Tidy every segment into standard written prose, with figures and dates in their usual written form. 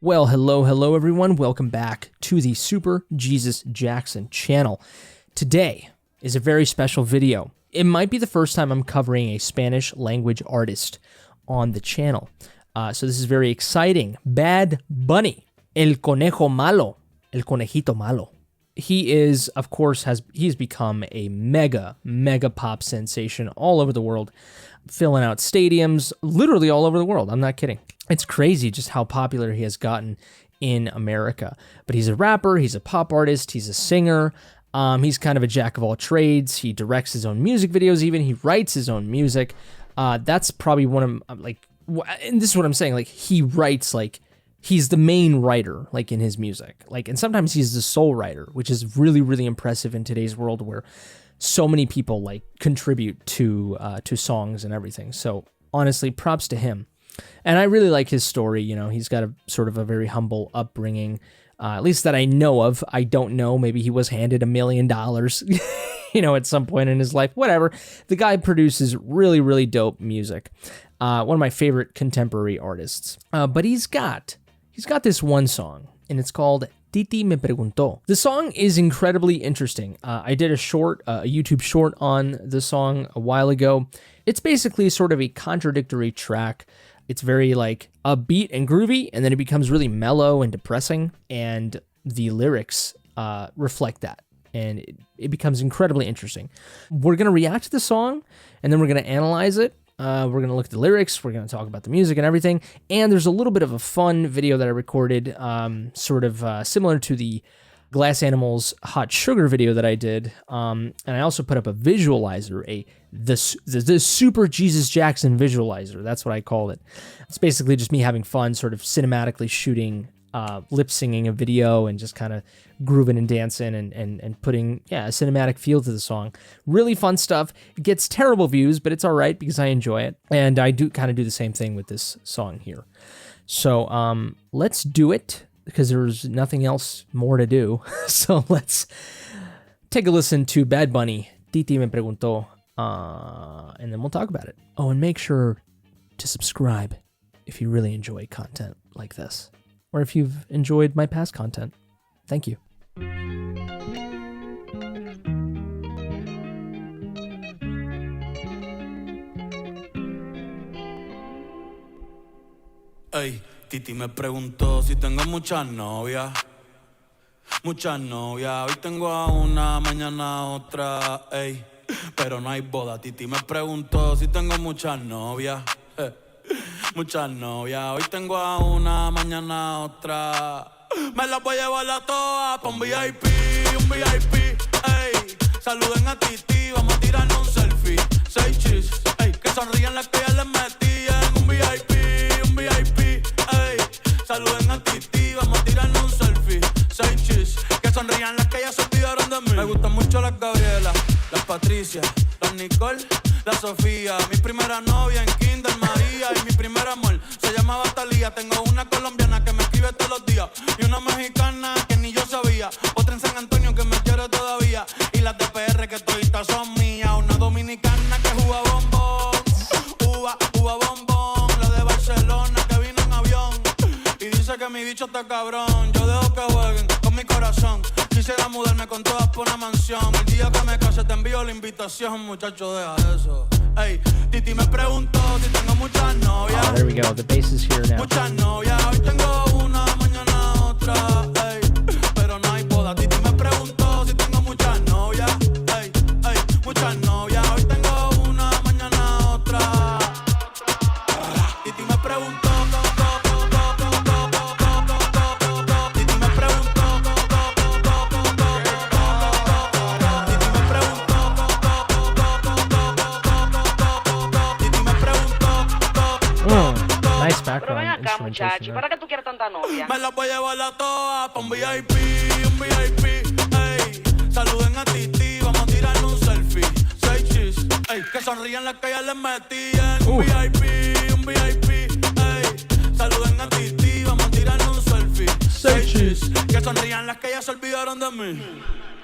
Well, hello everyone. Welcome back to the Super Jesus Jackson channel. Today is a very special video. It might be the first time I'm covering a Spanish language artist on the channel. So this is very exciting. Bad Bunny, el conejo malo, el conejito malo. He is, of course, he's become a mega pop sensation all over the world, filling out stadiums, literally all over the world. I'm not kidding. It's crazy just how popular he has gotten in America. But he's a rapper, he's a pop artist, he's a singer. He's kind of a jack of all trades. He directs his own music videos even. He writes his own music. That's probably one of, and this is what I'm saying, he writes, he's the main writer, in his music. And sometimes he's the sole writer, which is really impressive in today's world where so many people, contribute to songs and everything. So, honestly, props to him. And I really like his story. You know, he's got a sort of a very humble upbringing, at least that I know of. I don't know. Maybe he was handed $1 million, at some point in his life. Whatever. The guy produces really dope music. One of my favorite contemporary artists. But he's got this one song, and it's called TITI me preguntó. The song is incredibly interesting. I did a YouTube short on the song a while ago. It's basically sort of a contradictory track. It's very upbeat and groovy, and then it becomes really mellow and depressing, and the lyrics reflect that, and it becomes incredibly interesting. We're going to react to the song, and then we're going to analyze it. We're going to look at the lyrics, we're going to talk about the music and everything, and there's a little bit of a fun video that I recorded, similar to the Glass Animals Hot Sugar video that I did, and I also put up a visualizer, the Super Jesus Jackson visualizer. That's what I called it. It's basically just me having fun, sort of cinematically shooting, lip singing a video and just kind of grooving and dancing and putting a cinematic feel to the song. Really fun stuff. It gets terrible views, but it's all right because I enjoy it, and I do kind of do the same thing with this song here. So let's do it, because there's nothing else more to do. So let's take a listen to Bad Bunny, Titi me preguntó, and then we'll talk about it. Oh, and make sure to subscribe if you really enjoy content like this, or if you've enjoyed my past content. Thank you. Ey, Titi me preguntó si tengo muchas novias. Muchas novias, hoy tengo a una, mañana a otra, ey. Pero no hay boda. Titi me preguntó si tengo muchas novias. Muchas novias, hoy tengo a una, mañana a otra. Me las voy a llevar a todas pa' un VIP, ey. Saluden a Titi, vamos a tirarnos un selfie. 6 chis, ey. Que sonrían las que ya les metí en un VIP, ey. Saluden a Titi, vamos a tirarnos un selfie. 6 chis, que sonrían las que ya se olvidaron de mí. Me gustan mucho las Gabriela, las Patricia, las Nicole, la Sofía. Mi primera novia en Kinder María, y mi primer amor se llamaba Talía. Tengo una colombiana que me escribe todos los días, y una mexicana que ni yo sabía, otra en San Antonio que me quiere todavía, y las de PR que toditas son mías. Una dominicana que juega bombón, uva bombón. La de Barcelona que vino en avión y dice que mi bicho está cabrón. Yo dejo que jueguen con mi corazón. Quisiera mudarme con todas por una mansión. El día que me case te envío la invitación, muchacho, deja eso. Ey, Titi me preguntó si tengo muchas novias. Oh, there we go. The bass is here now. Muchas novias, hoy tengo una, mañana otra, ey. Pero no hay boda. Titi me preguntó si tengo muchas novias, ey. Muchas novias, hoy tengo una, mañana otra. Titi me preguntó. Nice background instrumentation. ¿Para qué tú quieres tanta novia? Me las voy a llevar a todas pa' un VIP, ey. Saluden a Titi, vamos a tirarnos un selfie. 6 chis, ey. Que sonrían las que ya les metí en un VIP, ey. Saluden a Titi, vamos a tirarnos un selfie. 6 chis, que sonrían las que ya se olvidaron de mí.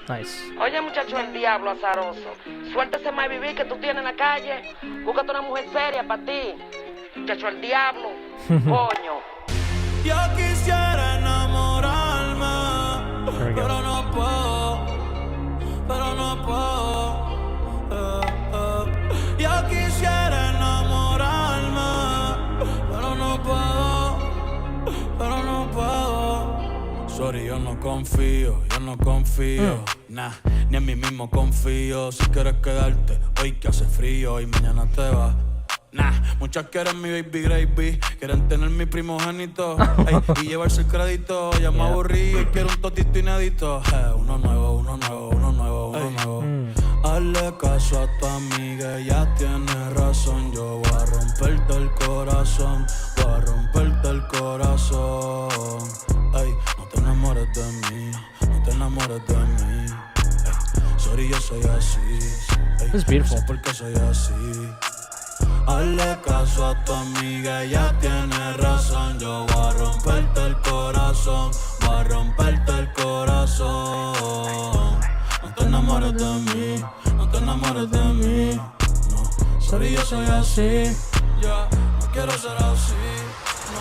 Nice. Oye, muchacho, el diablo azaroso. Suéltese más vivir que tú tienes en la calle. Búscate una mujer seria para ti. Muchacho, el diablo. Coño. Yo quisiera Sorry, yo no confío, nah, ni en mí mismo confío. Si quieres quedarte, hoy que hace frío y mañana te vas. Nah, muchas quieren mi baby gravy, quieren tener mi primogénito, ey, y llevarse el crédito. Ya me aburrí y quiero un totito inédito. Uno nuevo. Hazle caso a tu amiga, ella tiene razón. Yo voy a romperte el corazón, Ey, no te enamores de mí, Ey, sorry, yo soy así. Ey, This is beautiful. No sé por qué soy así. Hazle caso a tu amiga, ella tiene razón. Yo voy a romperte el corazón, No te enamores de mí, No, sorry, yo soy así. Ya, no quiero ser así. No.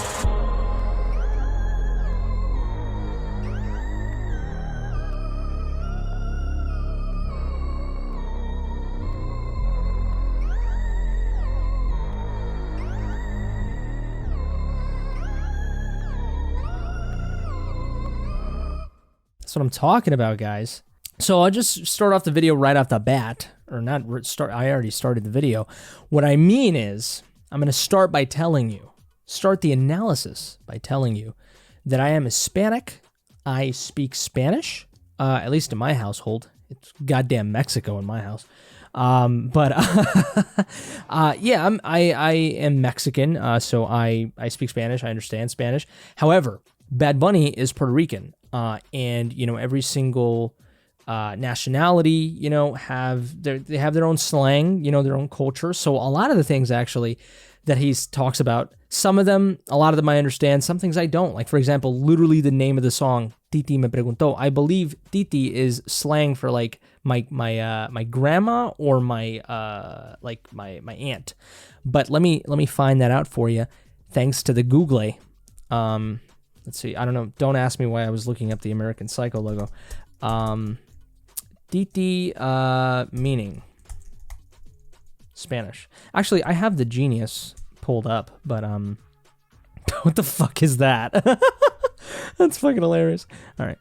That's what I'm talking about, guys. So I'll just start off the video right off the bat, or not start. I already started the video. What I mean is, I'm going to start the analysis by telling you that I am Hispanic. I speak Spanish, at least in my household. It's goddamn Mexico in my house. Yeah, I am Mexican, so I speak Spanish. I understand Spanish. However, Bad Bunny is Puerto Rican, and you know every single nationality, you know, they have their own slang, you know, their own culture. So a lot of the things actually that he talks about, some of them, a lot of them I understand. Some things I don't. Like for example, literally the name of the song, TITI me preguntó. I believe TITI is slang for like my grandma or my aunt. But let me find that out for you, thanks to the Google. Let's see. I don't know. Don't ask me why I was looking up the American Psycho logo. TITI meaning Spanish. Actually, I have the Genius pulled up, but what the fuck is that? That's fucking hilarious. All right.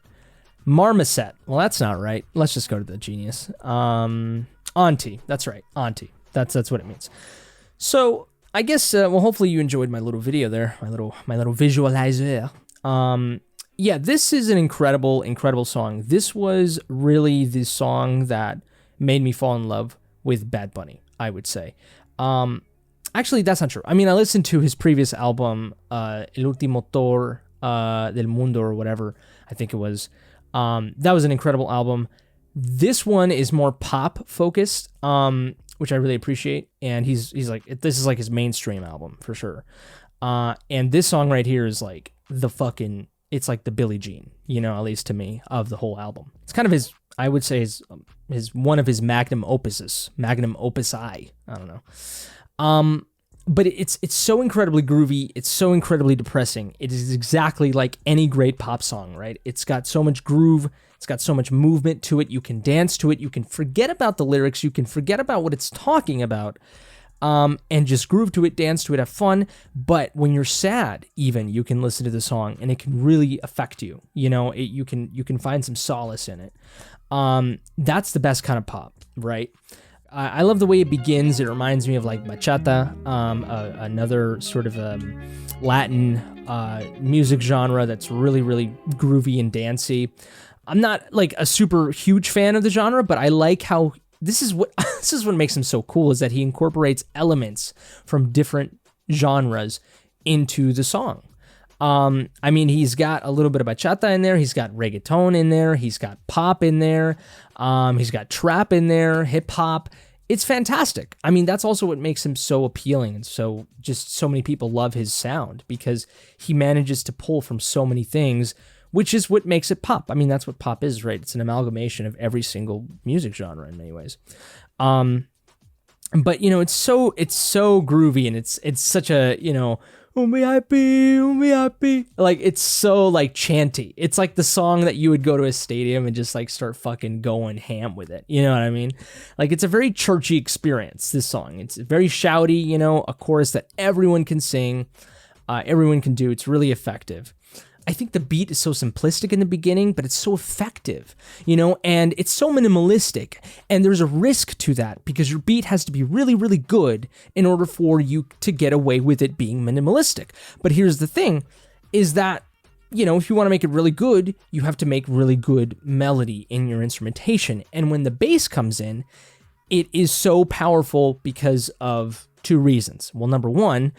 Marmoset. Well, that's not right. Let's just go to the Genius. Auntie. That's right. Auntie. That's what it means. So I guess well, hopefully you enjoyed my little video there, my little visualizer. Yeah, this is an incredible song. This was really the song that made me fall in love with Bad Bunny, I would say. Actually, that's not true. I mean, I listened to his previous album, El Último Tour del Mundo or whatever, I think it was. That was an incredible album. This one is more pop focused, which I really appreciate. And he's like, this is like his mainstream album for sure. And this song right here is like it's like the Billie Jean, you know, at least to me, of the whole album. It's kind of his, I would say, his one of his magnum opusi. I don't know. But it's so incredibly groovy. It's so incredibly depressing. It is exactly like any great pop song, right? It's got so much groove. It's got so much movement to it. You can dance to it. You can forget about the lyrics. You can forget about what it's talking about. And just groove to it, dance to it, have fun. But when you're sad, even, you can listen to the song and it can really affect you. You know, you can find some solace in it. That's the best kind of pop, right? I love the way it begins. It reminds me of like bachata, another sort of Latin music genre that's really, really groovy and dancey. I'm not like a super huge fan of the genre, but I like how this is what makes him so cool, is that he incorporates elements from different genres into the song. I mean, he's got a little bit of bachata in there. He's got reggaeton in there. He's got pop in there. He's got trap in there, hip hop. It's fantastic. I mean, that's also what makes him so appealing, and so many people love his sound, because he manages to pull from so many things, which is what makes it pop. I mean, that's what pop is, right? It's an amalgamation of every single music genre in many ways. But you know, it's so groovy, and it's such a, you know, happy. Like, it's so like chanty. It's like the song that you would go to a stadium and just like start fucking going ham with it. You know what I mean? Like, it's a very churchy experience, this song. It's very shouty, you know, a chorus that everyone can sing, everyone can do. It's really effective. I think the beat is so simplistic in the beginning, but it's so effective, you know, and it's so minimalistic. And there's a risk to that because your beat has to be really, really good in order for you to get away with it being minimalistic. But here's the thing is that, you know, if you want to make it really good, you have to make really good melody in your instrumentation. And when the bass comes in, it is so powerful because of two reasons. Well, number one,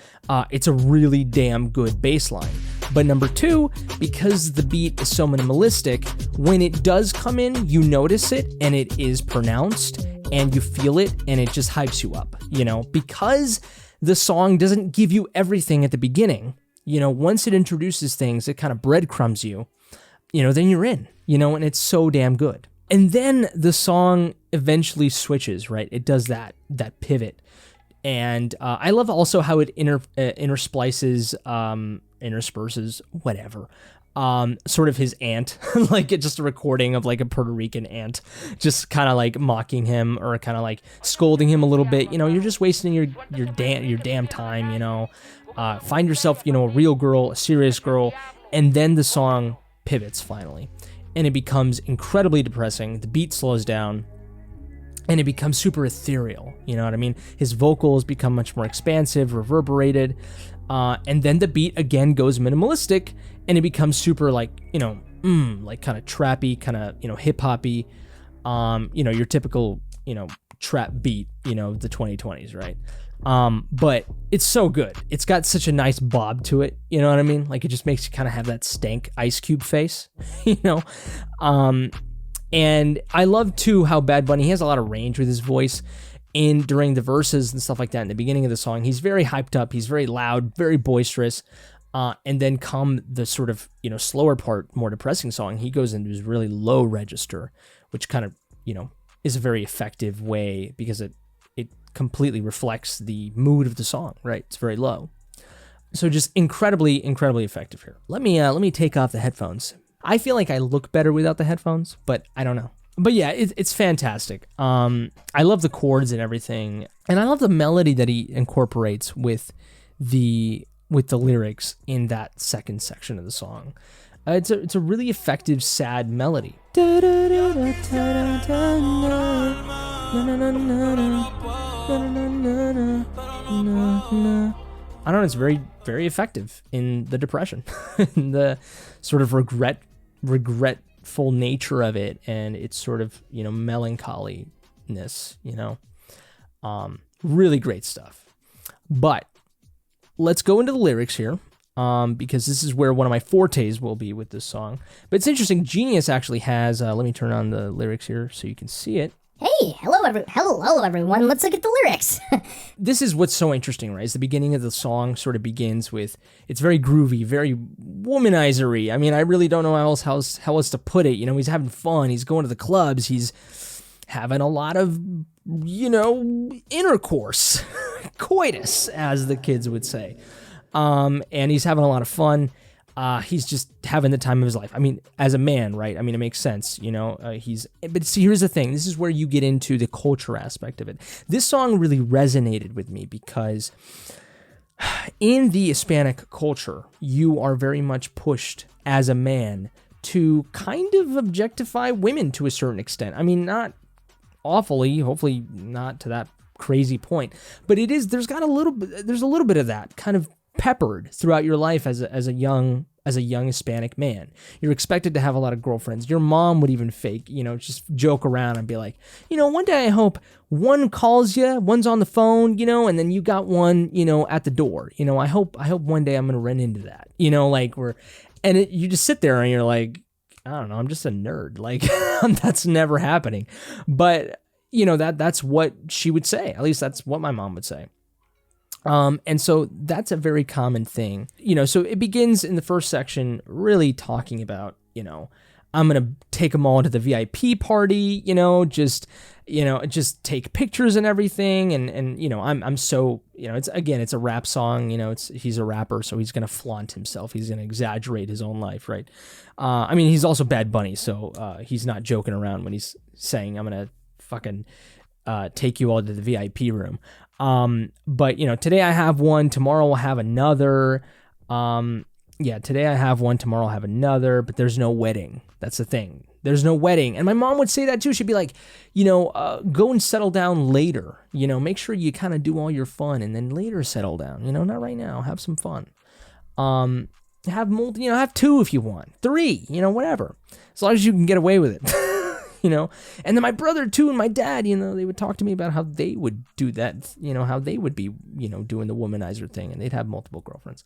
it's a really damn good bass line. But number two, because the beat is so minimalistic, when it does come in, you notice it and it is pronounced and you feel it and it just hypes you up, you know, because the song doesn't give you everything at the beginning. You know, once it introduces things, it kind of breadcrumbs you, you know, then you're in, you know, and it's so damn good. And then the song eventually switches, right? It does that pivot. And I love also how it intersperses, whatever, sort of his aunt, like it's just a recording of like a Puerto Rican aunt, just kind of like mocking him or kind of like scolding him a little bit. You know, you're just wasting your damn time, you know. Find yourself, you know, a real girl, a serious girl. And then the song pivots finally. And it becomes incredibly depressing. The beat slows down. And it becomes super ethereal, you know what I mean? His vocals become much more expansive, reverberated, and then the beat again goes minimalistic, and it becomes super like, you know, like kind of trappy, kind of, you know, hip-hoppy, you know, your typical, you know, trap beat, you know, the 2020s, right? But it's so good. It's got such a nice bob to it, you know what I mean? Like it just makes you kind of have that stank Ice Cube face, you know? And I love, too, how Bad Bunny, he has a lot of range with his voice during the verses and stuff like that in the beginning of the song. He's very hyped up. He's very loud, very boisterous. And then come the sort of, you know, slower part, more depressing song, he goes into his really low register, which kind of, you know, is a very effective way because it completely reflects the mood of the song, right? It's very low. So just incredibly, incredibly effective here. Let me take off the headphones. I feel like I look better without the headphones, but I don't know. But yeah, it's fantastic. I love the chords and everything, and I love the melody that he incorporates with the lyrics in that second section of the song. It's a really effective sad melody. I don't know. It's very, very effective in the depression, in the sort of regretful nature of it, and it's sort of, you know, melancholiness, you know. Really great stuff. But let's go into the lyrics here, because this is where one of my fortes will be with this song. But it's interesting. Genius actually has. Let me turn on the lyrics here so you can see it. Hey, hello everyone. Let's look at the lyrics. This is what's so interesting, right? Is the beginning of the song sort of begins with, it's very groovy, very womanizery. I mean, I really don't know how else to put it. You know, he's having fun. He's going to the clubs. He's having a lot of, you know, intercourse, coitus, as the kids would say. And he's having a lot of fun. He's just having the time of his life. I mean, as a man, right? I mean, it makes sense, you know, but see, here's the thing. This is where you get into the culture aspect of it. This song really resonated with me because in the Hispanic culture, you are very much pushed as a man to kind of objectify women to a certain extent. I mean, not awfully, hopefully not to that crazy point, but there's a little bit of that kind of peppered throughout your life as a young Hispanic man. You're expected to have a lot of girlfriends. Your mom would even fake, you know, just joke around and be like, you know, one day I hope one calls you, one's on the phone, you know, and then you got one, you know, at the door. You know, I hope one day I'm going to run into that, you know, like you just sit there and you're like, I don't know, I'm just a nerd. Like that's never happening. But you know, that's what she would say. At least that's what my mom would say. And so that's a very common thing, you know, so it begins in the first section really talking about, you know, I'm going to take them all to the VIP party, just take pictures and everything. And, I'm so, it's a rap song, he's a rapper, so he's going to flaunt himself. He's going to exaggerate his own life. Right. He's also Bad Bunny. So, he's not joking around when he's saying, I'm going to fucking, take you all to the VIP room. But today I have one, tomorrow I'll have another. yeah, today I have one, tomorrow I'll have another, but there's no wedding. That's the thing. There's no wedding. And my mom would say that too. She'd be like, go and settle down later. Make sure you kind of do all your fun and then later settle down. Not right now. Have some fun. Have 2 if you want, 3, whatever. As long as you can get away with it. And then my brother too and my dad, they would talk to me about how they would do that, how they would be, doing the womanizer thing, and they'd have multiple girlfriends.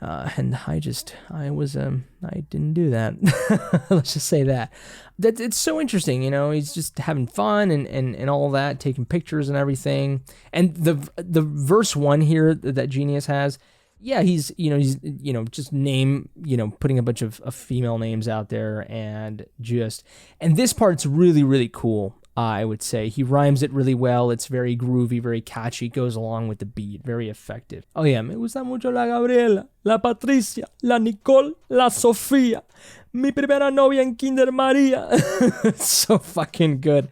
And I didn't do that. Let's just say that. It's so interesting, he's just having fun and all that, taking pictures and everything. And the verse 1 here that Genius has, yeah, he's just putting a bunch of female names out there and this part's really, really cool. I would say he rhymes it really well. It's very groovy, very catchy, goes along with the beat, very effective. Oh yeah, me gusta mucho la Gabriela, la Patricia, la Nicole, la Sofia, mi primera novia en Kinder Maria. It's so fucking good.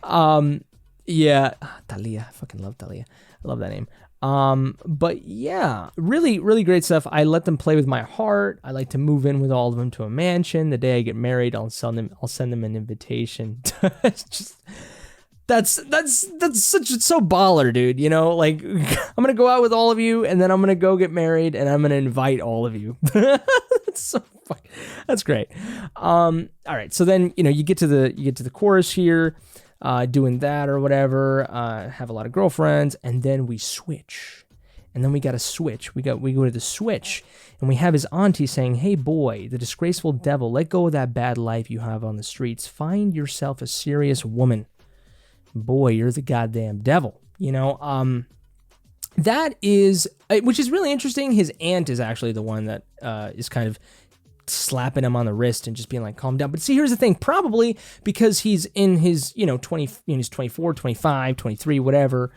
Yeah, Thalia, I fucking love Thalia. I love that name. But yeah, really, really great stuff. I let them play with my heart. I like to move in with all of them to a mansion. The day I get married, I'll send them an invitation. That's so baller, dude. Like I'm going to go out with all of you and then I'm going to go get married and I'm going to invite all of you. That's great. All right. So then, you get to the chorus here. Doing that or whatever, have a lot of girlfriends, and then we switch. And then we got to switch. We go to the switch, and we have his auntie saying, "Hey boy, the disgraceful devil, let go of that bad life you have on the streets. Find yourself a serious woman. Boy, you're the goddamn devil." That is, which is really interesting. His aunt is actually the one that is kind of slapping him on the wrist and just being like, calm down. But see, here's the thing, probably because he's in his, 24, 25, 23, whatever.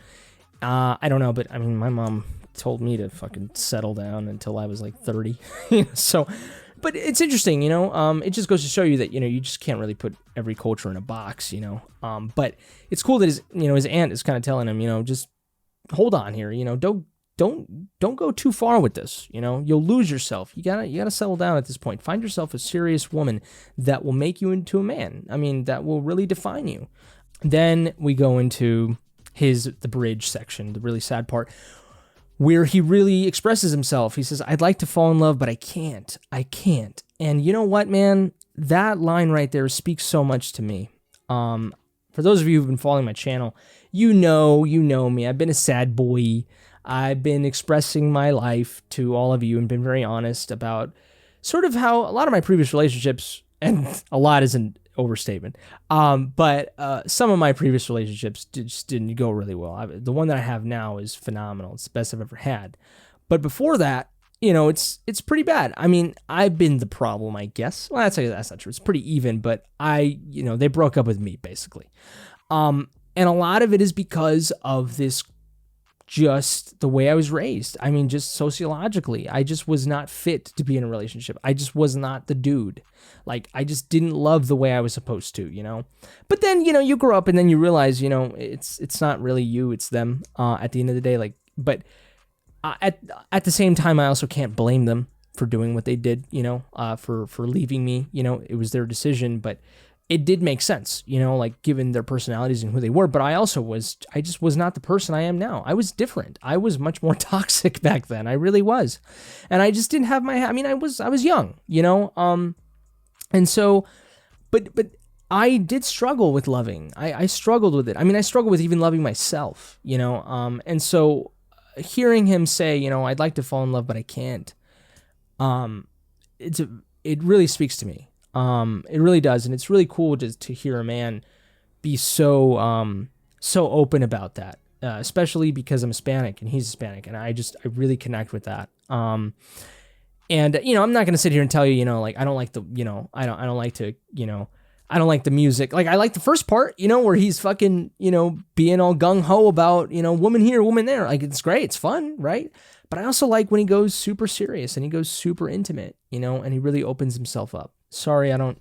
I don't know, but I mean, my mom told me to fucking settle down until I was like 30. So, but it's interesting, it just goes to show you that, you just can't really put every culture in a box, but it's cool that his aunt is kind of telling him, just hold on here, don't go too far with this. You'll lose yourself. You gotta settle down at this point. Find yourself a serious woman that will make you into a man. I mean, that will really define you. Then we go into the bridge section, the really sad part, where he really expresses himself. He says, "I'd like to fall in love, but I can't. And you know what, man? That line right there speaks so much to me. For those of you who've been following my channel, you know me. I've been a sad boy. I've been expressing my life to all of you and been very honest about sort of how a lot of my previous relationships, and a lot is an overstatement, but some of my previous relationships just didn't go really well. The one that I have now is phenomenal. It's the best I've ever had. But before that, it's pretty bad. I mean, I've been the problem, I guess. Well, that's not true. It's pretty even, but they broke up with me, basically. And a lot of it is because of this, just the way I was raised. I mean, just sociologically, I just was not fit to be in a relationship. I just was not the dude. Like, I just didn't love the way I was supposed to, But then, you grow up and then you realize, it's not really you, it's them, at the end of the day. Like, but at the same time, I also can't blame them for doing what they did, for leaving me. It was their decision, but it did make sense, like given their personalities and who they were. But I just was not the person I am now. I was different. I was much more toxic back then. I really was. And I just didn't have I was young, and so, but I did struggle with loving. I struggled with it. I mean, I struggled with even loving myself, and so hearing him say, I'd like to fall in love, but I can't. It really speaks to me. It really does, and it's really cool to hear a man be so open about that, especially because I'm Hispanic and he's Hispanic, and I really connect with that. And I'm not gonna sit here and tell you, like I don't like the, I don't like to, I don't like the music. Like I like the first part, where he's fucking, being all gung ho about, woman here, woman there. Like it's great, it's fun, right? But I also like when he goes super serious and he goes super intimate, and he really opens himself up. Sorry, I don't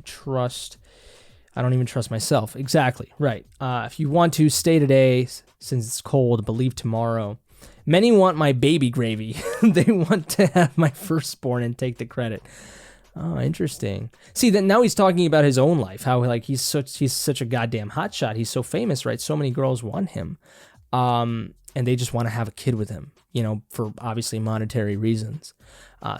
even trust myself. Exactly, right. If you want to, stay today since it's cold, but leave tomorrow. Many want my baby gravy. They want to have my firstborn and take the credit. Oh, interesting. See, that now he's talking about his own life, how like he's such a goddamn hotshot. He's so famous, right? So many girls want him. And they just want to have a kid with him, you know, for obviously monetary reasons.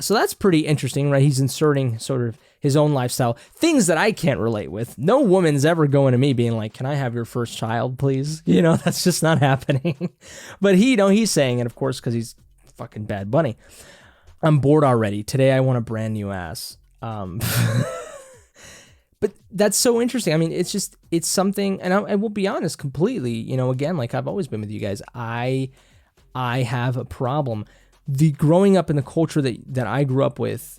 So that's pretty interesting, right? He's inserting sort of his own lifestyle, things that I can't relate with. No woman's ever going to me being like, can I have your first child, please? You know, that's just not happening. But he, you know, he's saying it, of course, because he's fucking Bad Bunny. I'm bored already. Today I want a brand new ass. But that's so interesting. I mean, it's something, and I will be honest completely, you know, again, like I've always been with you guys, I have a problem. The growing up in the culture that I grew up with,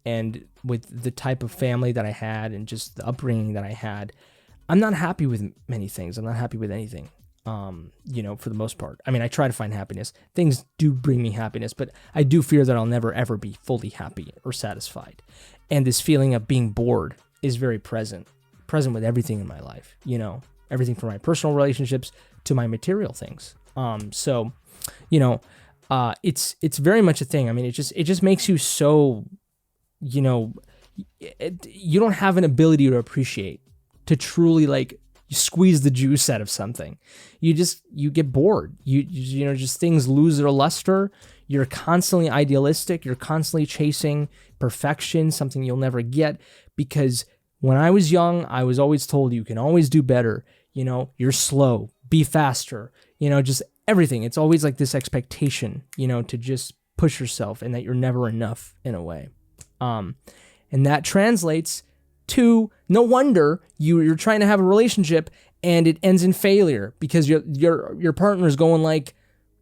and with the type of family that I had and just the upbringing that I had, I'm not happy with many things. I'm not happy with anything, you know, for the most part. I mean, I try to find happiness. Things do bring me happiness, but I do fear that I'll never, ever be fully happy or satisfied. And this feeling of being bored is very present with everything in my life, you know, everything from my personal relationships to my material things. So, you know, it's very much a thing. I mean, it just makes you so, you know, you don't have an ability to appreciate, to truly like squeeze the juice out of something. You get bored. You know, just things lose their luster. You're constantly idealistic. You're constantly chasing perfection, something you'll never get, because when I was young, I was always told you can always do better. You know, you're slow, be faster, you know, just everything. It's always like this expectation, you know, to just push yourself and that you're never enough in a way. And that translates to, no wonder you're trying to have a relationship and it ends in failure because your partner is going like,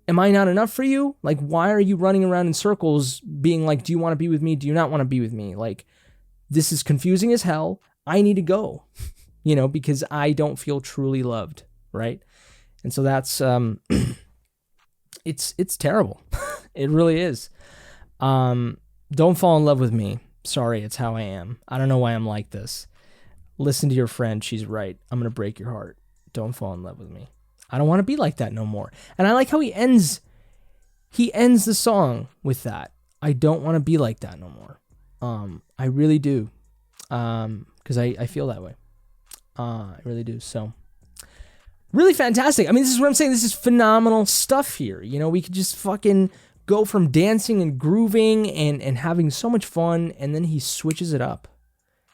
am I not enough for you? Like, why are you running around in circles being like, do you want to be with me? Do you not want to be with me? Like, this is confusing as hell. I need to go, you know, because I don't feel truly loved, right? And so that's, it's terrible. It really is. Don't fall in love with me. Sorry, it's how I am. I don't know why I'm like this. Listen to your friend. She's right. I'm going to break your heart. Don't fall in love with me. I don't want to be like that no more. And I like how he ends the song with that. I don't want to be like that no more. I really do. Because I feel that way. I really do. So, really fantastic. I mean, this is what I'm saying. This is phenomenal stuff here. You know, we could just fucking go from dancing and grooving and having so much fun, and then he switches it up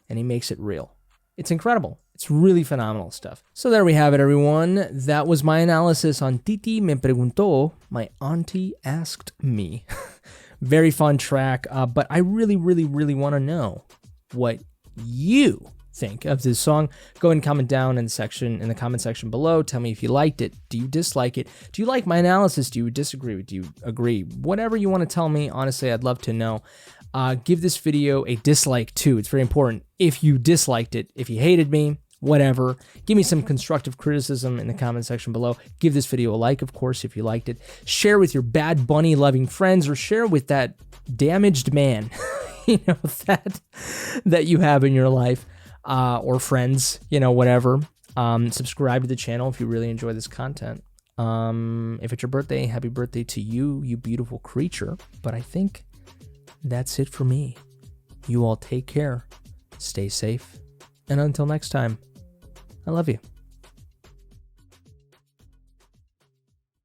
and he makes it real. It's incredible. It's really phenomenal stuff. So there we have it, everyone. That was my analysis on Titi Me Preguntó. My auntie asked me. Very fun track, but I really, really, really want to know what you think of this song. Go ahead and comment down in the comment section below. Tell me if you liked it. Do you dislike it? Do you like my analysis? Do you disagree? Do you agree? Whatever you want to tell me, honestly, I'd love to know. Give this video a dislike too. It's very important. If you disliked it, if you hated me, whatever, give me some constructive criticism in the comment section below. Give this video a like, of course, if you liked it. Share with your Bad Bunny loving friends, or share with that damaged man, you know, that you have in your life, or friends, you know, whatever. Subscribe to the channel if you really enjoy this content. If it's your birthday, happy birthday to you, you beautiful creature. But I think that's it for me. You all take care, stay safe, and until next time, I love you.